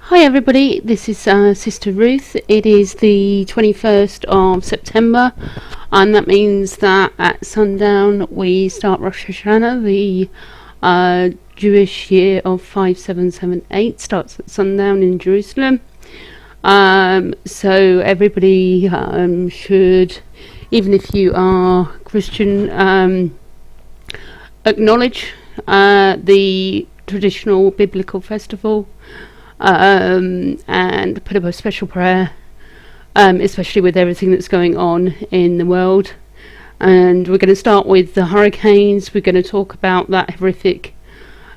Hi everybody, this is Sister Ruth. It is the 21st of September and that means that at sundown we start Rosh Hashanah. The Jewish year of 5778 starts at sundown in Jerusalem. So everybody should, even if you are Christian, acknowledge the traditional biblical festival. And put up a special prayer, especially with everything that's going on in the world. And we're going to start with the hurricanes. We're going to talk about that horrific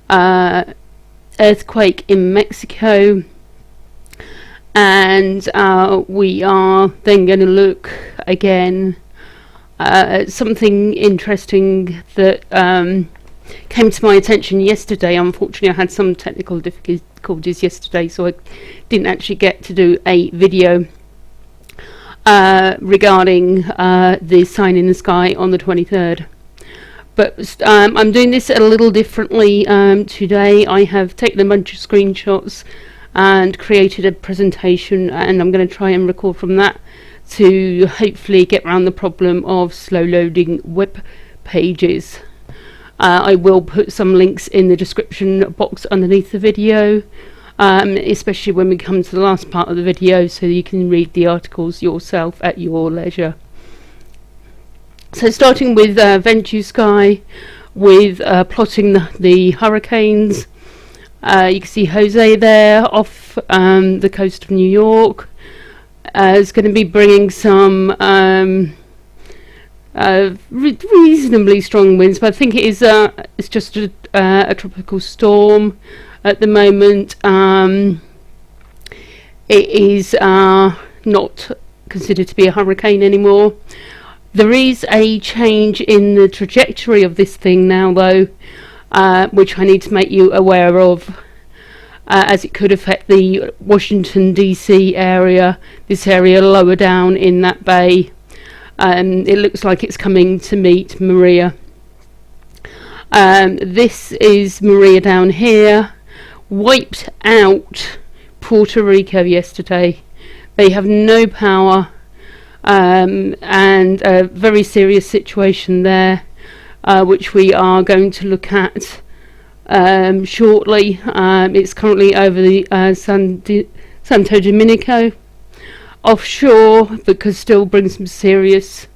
earthquake in Mexico, and we are then going to look again at something interesting that came to my attention yesterday. Unfortunately, I had some technical difficulties yesterday, so I didn't actually get to do a video regarding the sign in the sky on the 23rd. But I'm doing this a little differently today. I have taken a bunch of screenshots and created a presentation, and I'm going to try and record from that to hopefully get around the problem of slow loading web pages. I will put some links in the description box underneath the video, especially when we come to the last part of the video, so you can read the articles yourself at your leisure. So starting with Venture Sky, with plotting the hurricanes, you can see Jose there off the coast of New York. Is going to be bringing some reasonably strong winds, but I think it is it's just a tropical storm at the moment. It is not considered to be a hurricane anymore. There is a change in the trajectory of this thing now, though, which I need to make you aware of, as it could affect the Washington DC area, this area lower down in that bay. It looks like it's coming to meet Maria. This is Maria down here. Wiped out Puerto Rico yesterday. They have no power, and a very serious situation there, which we are going to look at shortly. It's currently over the Santo Domingo offshore, but could still bring some serious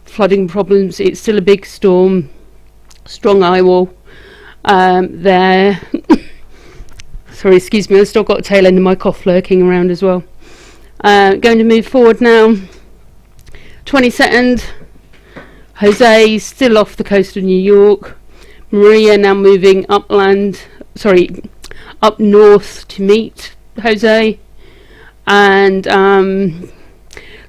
flooding problems. It's still a big storm, strong eye wall there. Sorry, excuse me, I've still got a tail end of my cough lurking around as well. Going to move forward now. 22nd, Jose still off the coast of New York. Maria now moving up north to meet Jose. And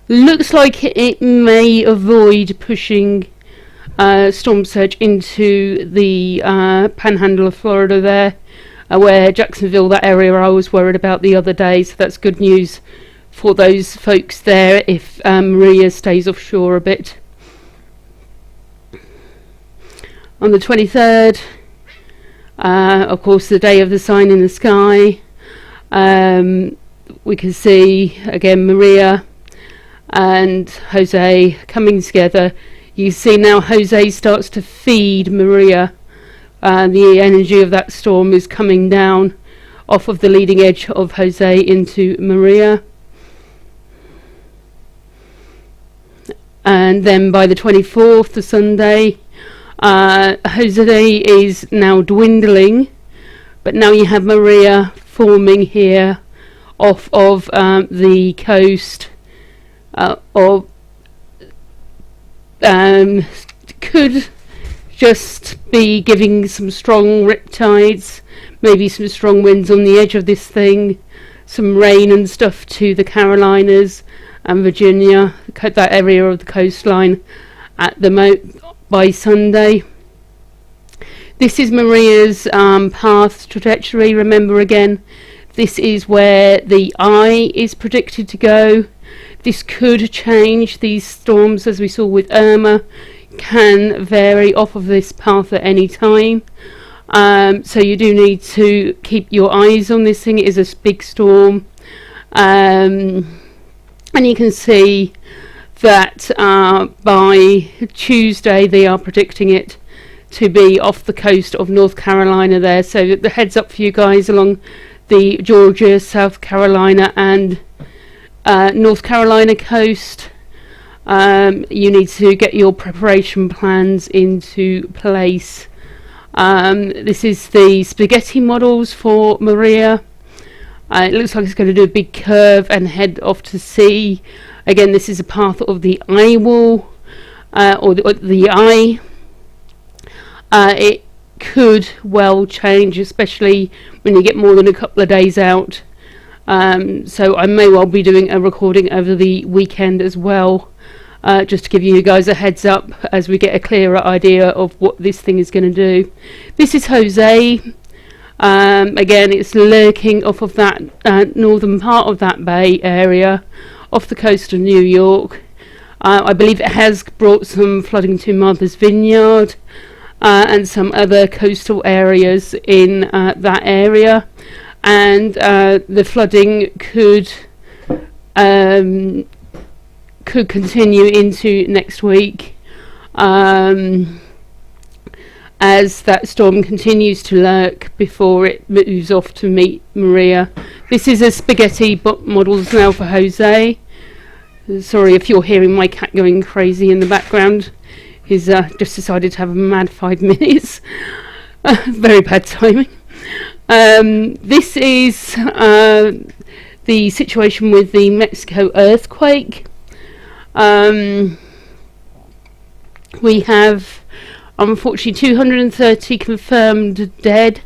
looks like it may avoid pushing storm surge into the panhandle of Florida there, where Jacksonville, that area I was worried about the other day. So that's good news for those folks there if Maria stays offshore a bit. On the 23rd, of course, the day of the sign in the sky, we can see again Maria and Jose coming together. You see now Jose starts to feed Maria. The energy of that storm is coming down off of the leading edge of Jose into Maria. And then by the 24th, the Sunday, Jose is now dwindling, but now you have Maria forming here off of the coast of could just be giving some strong riptides, maybe some strong winds on the edge of this thing, some rain and stuff to the Carolinas and Virginia, that area of the coastline at the by Sunday. This is Maria's path trajectory. Remember again, this is where the eye is predicted to go. This could change. These storms, as we saw with Irma, can vary off of this path at any time. So you do need to keep your eyes on this thing. It is a big storm, and you can see that by Tuesday they are predicting it to be off the coast of North Carolina there. So the heads up for you guys along the Georgia, South Carolina and North Carolina coast. You need to get your preparation plans into place. This is the spaghetti models for Maria. It looks like it's going to do a big curve and head off to sea. Again, this is a path of the eye wall, or the eye. It could well change, especially when you get more than a couple of days out. So I may well be doing a recording over the weekend as well, just to give you guys a heads up as we get a clearer idea of what this thing is going to do. This is Jose. Again, it's lurking off of that northern part of that bay area, off the coast of New York. I believe it has brought some flooding to Martha's Vineyard and some other coastal areas in that area, and the flooding could continue into next week as that storm continues to lurk before it moves off to meet Maria. This is a spaghetti models now for Jose. Sorry if you're hearing my cat going crazy in the background. He's just decided to have a mad 5 minutes. Very bad timing. This is the situation with the Mexico earthquake. We have unfortunately 230 confirmed dead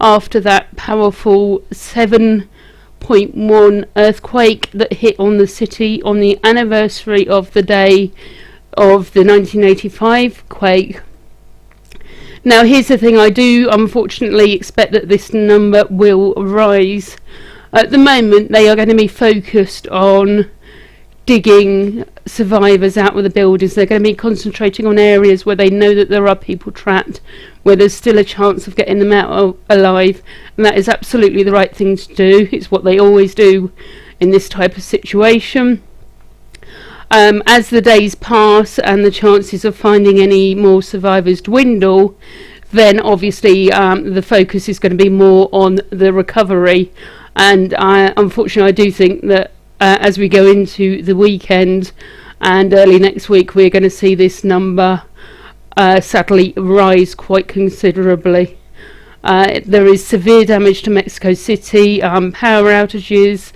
after that powerful 7.1 earthquake that hit on the city on the anniversary of the day of the 1985 quake. Now here's the thing, I do unfortunately expect that this number will rise. At the moment they are going to be focused on digging survivors out of the buildings. They're going to be concentrating on areas where they know that there are people trapped, where there's still a chance of getting them out alive, and that is absolutely the right thing to do. It's what they always do in this type of situation. As the days pass and the chances of finding any more survivors dwindle, then obviously the focus is going to be more on the recovery, and unfortunately I do think that as we go into the weekend and early next week, we're going to see this number sadly rise quite considerably. There is severe damage to Mexico City, power outages,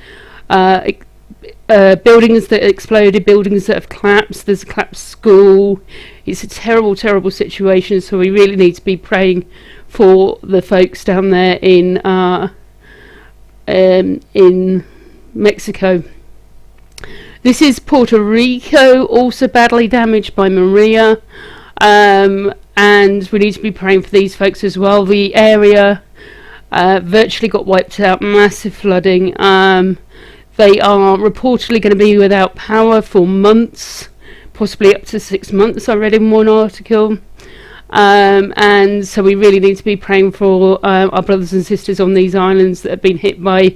buildings that exploded, buildings that have collapsed. There's a collapsed school. It's a terrible, terrible situation, so we really need to be praying for the folks down there in Mexico. This is Puerto Rico, also badly damaged by Maria, and we need to be praying for these folks as well. The area virtually got wiped out, massive flooding. They are reportedly going to be without power for months, possibly up to 6 months, I read in one article. And so we really need to be praying for our brothers and sisters on these islands that have been hit by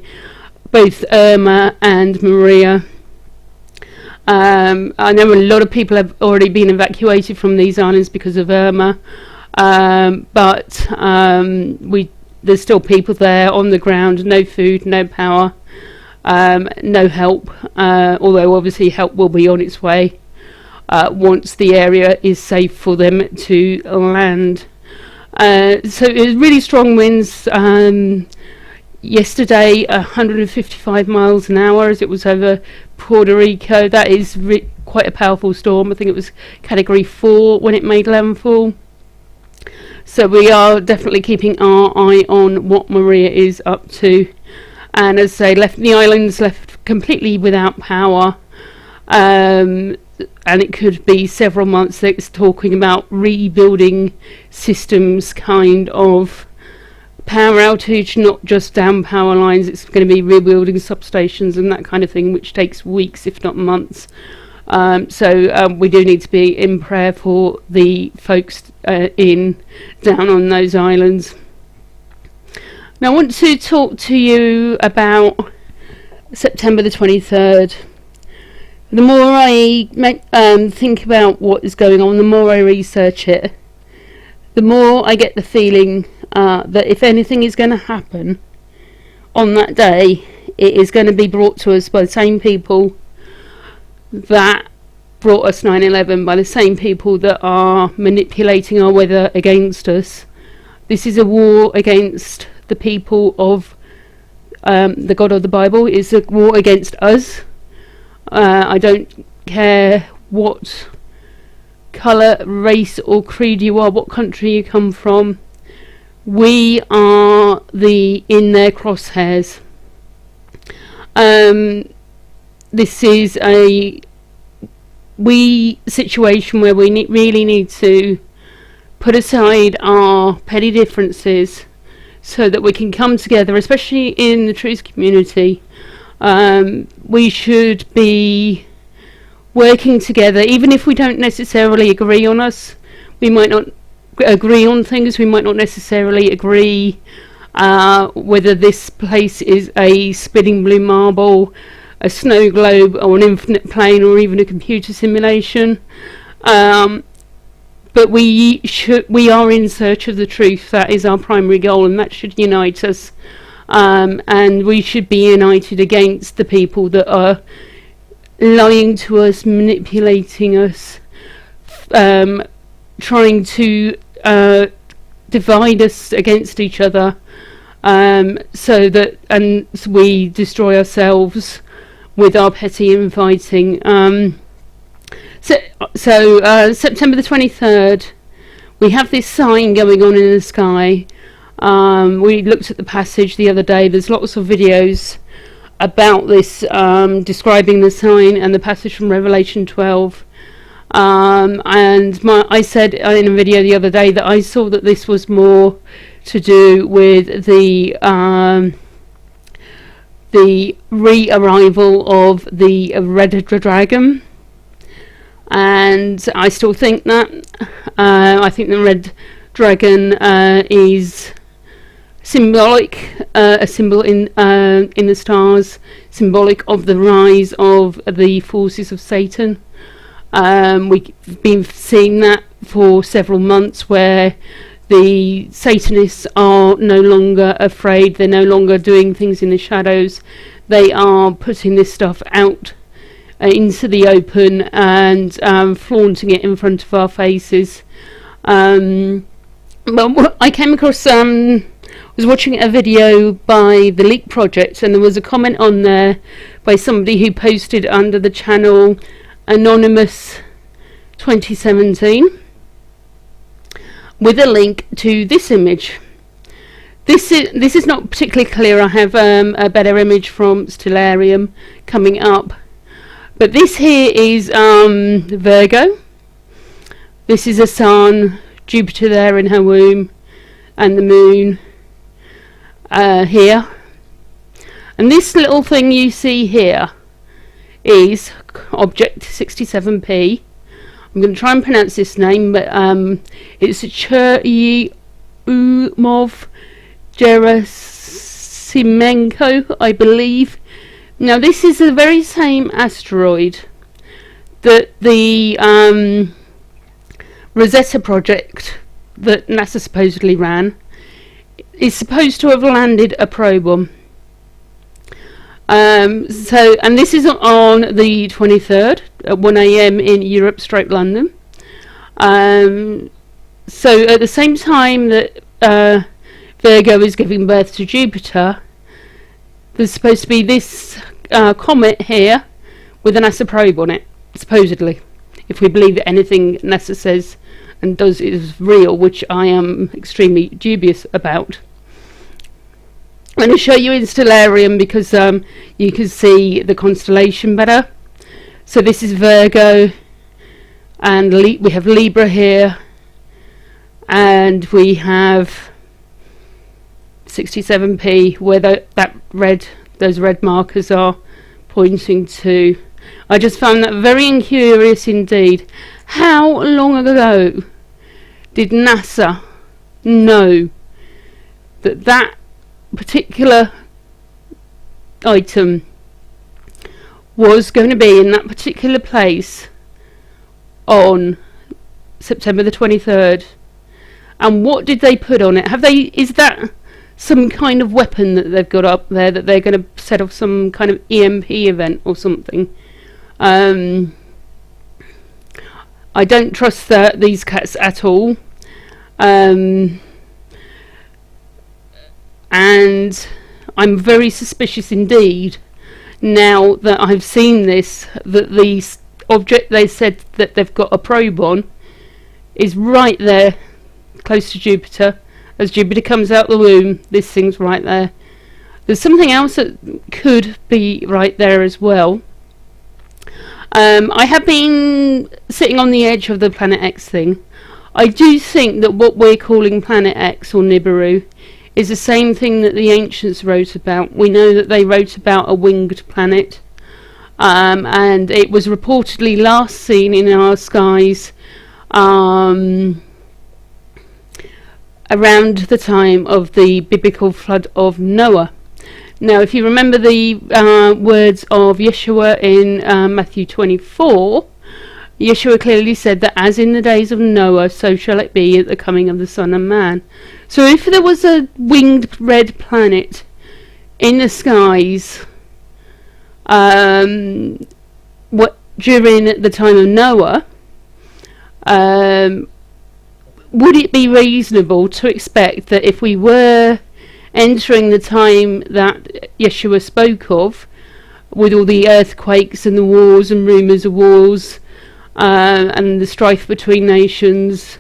both Irma and Maria. I know a lot of people have already been evacuated from these islands because of Irma, but there's still people there on the ground, no food, no power, no help, although obviously help will be on its way once the area is safe for them to land. So it was really strong winds yesterday, 155 miles an hour as it was over Puerto Rico. That is quite a powerful storm. I think it was category 4 when it made landfall. So we are definitely keeping our eye on what Maria is up to. And as I say, the islands left completely without power. And it could be several months. It's talking about rebuilding systems, kind of power outage, not just down power lines. It's going to be rebuilding substations and that kind of thing, which takes weeks if not months. So we do need to be in prayer for the folks down on those islands. Now I want to talk to you about September the 23rd. The more I think about what is going on, the more I research it, the more I get the feeling that if anything is going to happen on that day, it is going to be brought to us by the same people that brought us 9/11, by the same people that are manipulating our weather against us. This is a war against the people of the God of the Bible. It's a war against us. I don't care what colour, race or creed you are, what country you come from. We are in their crosshairs. This is a situation where we really need to put aside our petty differences so that we can come together, especially in the truth community. We should be working together, even if we don't necessarily agree on us. We might not agree on things, we might not necessarily agree whether this place is a spinning blue marble, a snow globe or an infinite plane or even a computer simulation. But we are in search of the truth. That is our primary goal, and that should unite us. And we should be united against the people that are lying to us, manipulating us, trying to divide us against each other, so we destroy ourselves with our petty infighting. So September the 23rd, we have this sign going on in the sky. We looked at the passage the other day. There's lots of videos about this, describing the sign and the passage from Revelation 12. I said in a video the other day that I saw that this was more to do with the re-arrival of the Red Dragon, and I still think that. I think the Red Dragon is symbolic, a symbol in the stars, symbolic of the rise of the forces of Satan. We've been seeing that for several months, where the Satanists are no longer afraid. They're no longer doing things in the shadows. They are putting this stuff out into the open and flaunting it in front of our faces. But I came across, was watching a video by the Leak Project, and there was a comment on there by somebody who posted under the channel Anonymous 2017 with a link to this image. This is not particularly clear. I have a better image from Stellarium coming up, but this here is Virgo. This is a sun, Jupiter there in her womb, and the moon here. And this little thing you see here is object 67P. I'm going to try and pronounce this name, but it's Churyumov Gerasimenko, I believe. Now this is the very same asteroid that the Rosetta Project that NASA supposedly ran is supposed to have landed a probe on. And this is on the 23rd at 1 AM in Europe / London. So at the same time that Virgo is giving birth to Jupiter, there's supposed to be this comet here with a NASA probe on it, supposedly, if we believe that anything NASA says and does is real, which I am extremely dubious about. I'm going to show you in Stellarium because you can see the constellation better. So this is Virgo, and we have Libra here, and we have 67P, where those red markers are pointing to. I just found that very incurious indeed. How long ago did NASA know that particular item was going to be in that particular place on September the 23rd. And what did they put on it? Is that some kind of weapon that they've got up there that they're going to set off some kind of EMP event or something? I don't trust these cats at all. And I'm very suspicious indeed, now that I've seen this, that the object they said that they've got a probe on is right there, close to Jupiter. As Jupiter comes out the womb, this thing's right there. There's something else that could be right there as well. I have been sitting on the edge of the Planet X thing. I do think that what we're calling Planet X or Nibiru is the same thing that the ancients wrote about. We know that they wrote about a winged planet, and it was reportedly last seen in our skies around the time of the biblical flood of Noah. Now, if you remember the words of Yeshua in Matthew 24, Yeshua clearly said that as in the days of Noah, so shall it be at the coming of the Son of Man. So if there was a winged red planet in the skies during the time of Noah, would it be reasonable to expect that if we were entering the time that Yeshua spoke of, with all the earthquakes and the wars and rumours of wars, and the strife between nations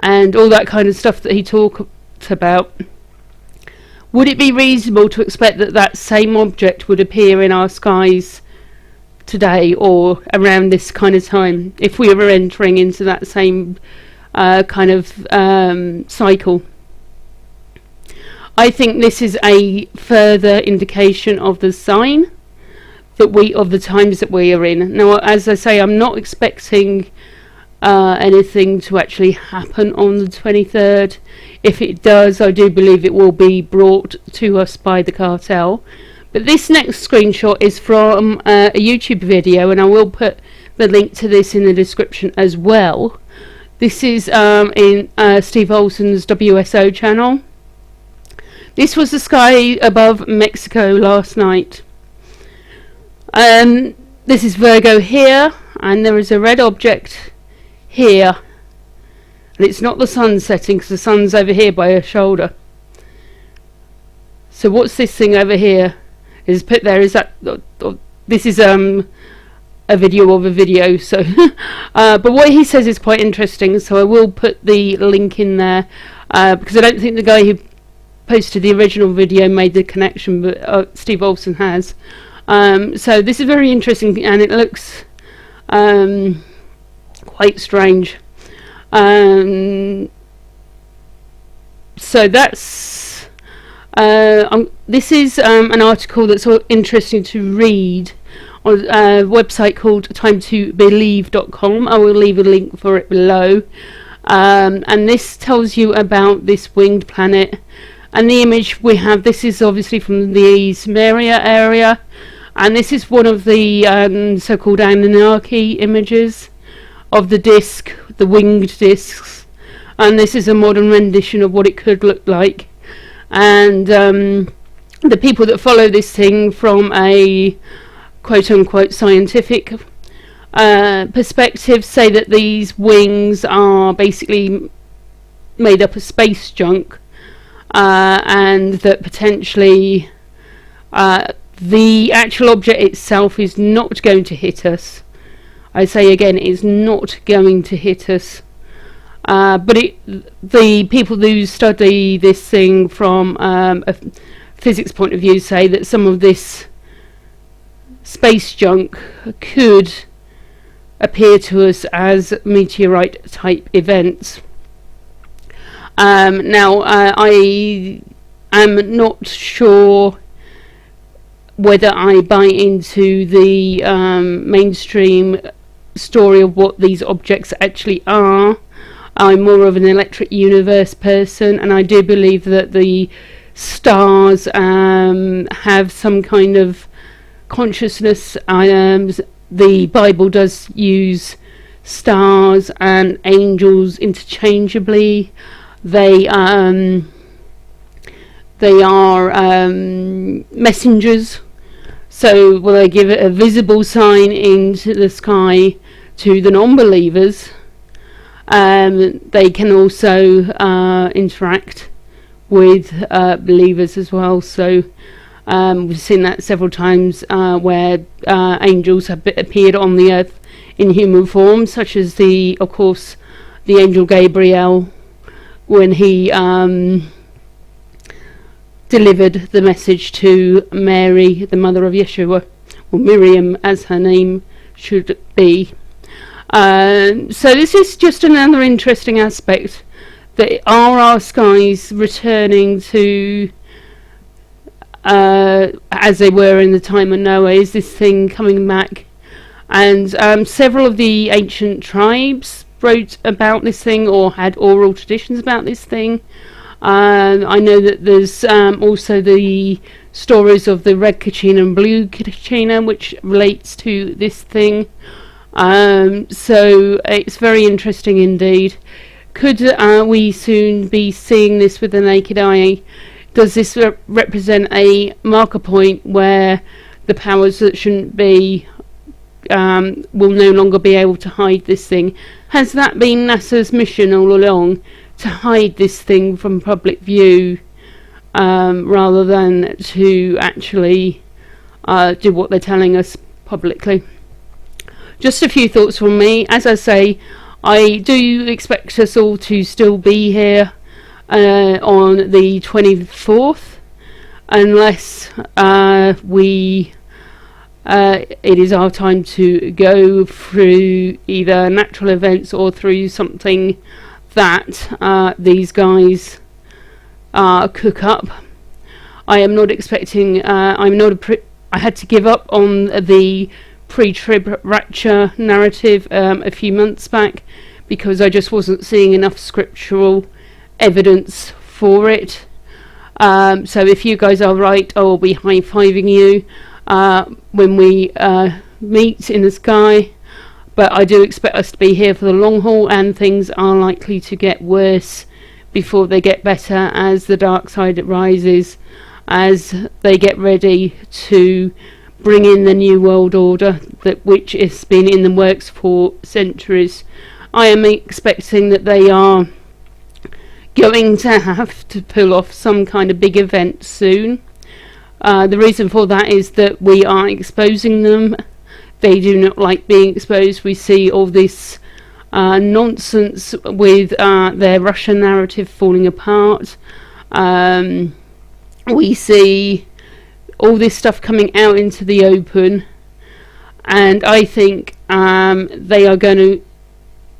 and all that kind of stuff that he talked about, would it be reasonable to expect that that same object would appear in our skies today or around this kind of time, if we were entering into that same kind of cycle? I think this is a further indication of the sign that of the times that we are in. Now, as I say, I'm not expecting anything to actually happen on the 23rd. If it does, I do believe it will be brought to us by the cartel. But this next screenshot is from a YouTube video, and I will put the link to this in the description as well. This is in Steve Olsen's WSO channel. This was the sky above Mexico last night. This is Virgo here, and there is a red object here. And it's not the sun setting, because the sun's over here by her shoulder. So what's this thing over here? Is put there, is that... this is a video of a video, so... but what he says is quite interesting, so I will put the link in there, because I don't think the guy who posted the original video made the connection, but Steve Olsen has. So this is very interesting, and it looks quite strange. So that's this is an article that's interesting to read on a website called timetobelieve.com. I will leave a link for it below, and this tells you about this winged planet. And the image we have, this is obviously from the Sumeria area, and this is one of the so-called Anunnaki images of the disc, the winged discs, and this is a modern rendition of what it could look like. And the people that follow this thing from a quote-unquote scientific perspective say that these wings are basically made up of space junk, and that potentially the actual object itself is not going to hit us. I say again, it's not going to hit us. But the people who study this thing from a physics point of view say that some of this space junk could appear to us as meteorite type events. Now, I am not sure whether I buy into the mainstream story of what these objects actually are. I'm more of an electric universe person, and I do believe that the stars have some kind of consciousness. The Bible does use stars and angels interchangeably. They are messengers. So will they give it a visible sign into the sky to the non-believers? They can also interact with believers as well. So we've seen that several times where angels have appeared on the earth in human form, such as of course the angel Gabriel, when he delivered the message to Mary, the mother of Yeshua, or Miriam as her name should be. So this is just another interesting aspect, that are our skies returning to as they were in the time of Noah? Is this thing coming back? And several of the ancient tribes wrote about this thing or had oral traditions about this thing. I know that there's also the stories of the red kachina and blue kachina, which relates to this thing. So it's very interesting indeed. Could we soon be seeing this with the naked eye? Does this represent a marker point where the powers that shouldn't be will no longer be able to hide this thing? Has that been NASA's mission all along, to hide this thing from public view, rather than to actually do what they're telling us publicly? Just a few thoughts from me. As I say, I do expect us all to still be here on the 24th, unless it is our time to go through either natural events or through something that these guys cook up. I am not expecting. I had to give up on the pre-trib rapture narrative a few months back, because I just wasn't seeing enough scriptural evidence for it. So if you guys are right, I will be high-fiving you when we meet in the sky. But I do expect us to be here for the long haul, and things are likely to get worse before they get better as the dark side rises, as they get ready to bring in the new world order, which has been in the works for centuries. I am expecting that they are going to have to pull off some kind of big event soon. The reason for that is that we are exposing them. They do not like being exposed. We see all this nonsense with their Russian narrative falling apart. We see all this stuff coming out into the open, and I think they are going to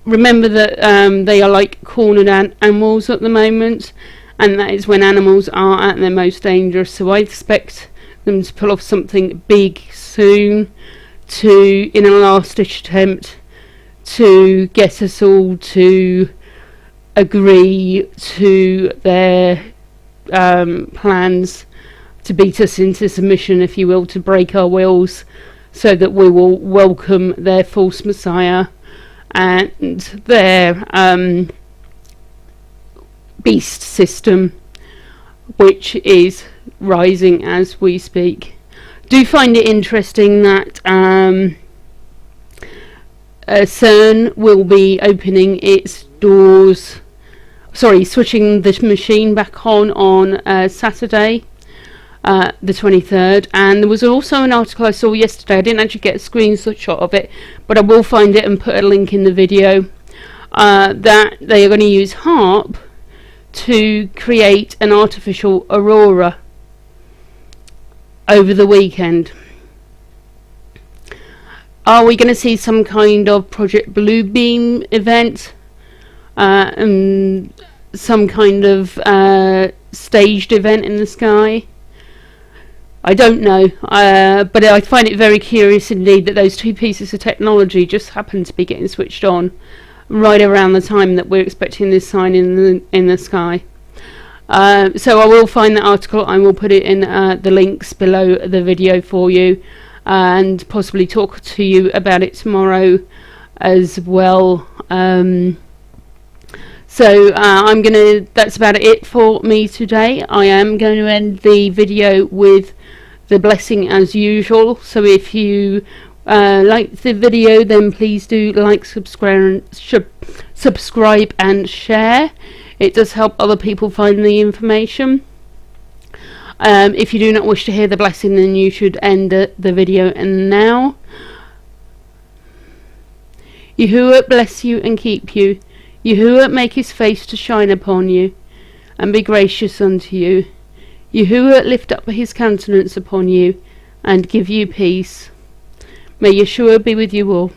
remember that they are like cornered animals at the moment, and that is when animals are at their most dangerous. So I expect them to pull off something big soon, in a last-ditch attempt to get us all to agree to their plans to beat us into submission, if you will, to break our wills, so that we will welcome their false messiah and their beast system, which is rising as we speak. Do find it interesting that CERN will be opening its doors, switching the machine back on Saturday, the 23rd. And there was also an article I saw yesterday. I didn't actually get a screenshot of it, but I will find it and put a link in the video, that they are going to use Harp to create an artificial Aurora over the weekend. Are we going to see some kind of Project Bluebeam event, and some kind of staged event in the sky? I don't know, but I find it very curious indeed that those two pieces of technology just happen to be getting switched on right around the time that we're expecting this sign in the sky. So I will find that article. I will put it in the links below the video for you, and possibly talk to you about it tomorrow as well. That's about it for me today. I am going to end the video with the blessing as usual. So if you liked the video, then please do like, subscribe and share. It does help other people find the information. If you do not wish to hear the blessing, then you should end the video and now. Yahuwah bless you and keep you. Yahuwah make his face to shine upon you and be gracious unto you. Yahuwah lift up his countenance upon you and give you peace. May Yeshua be with you all.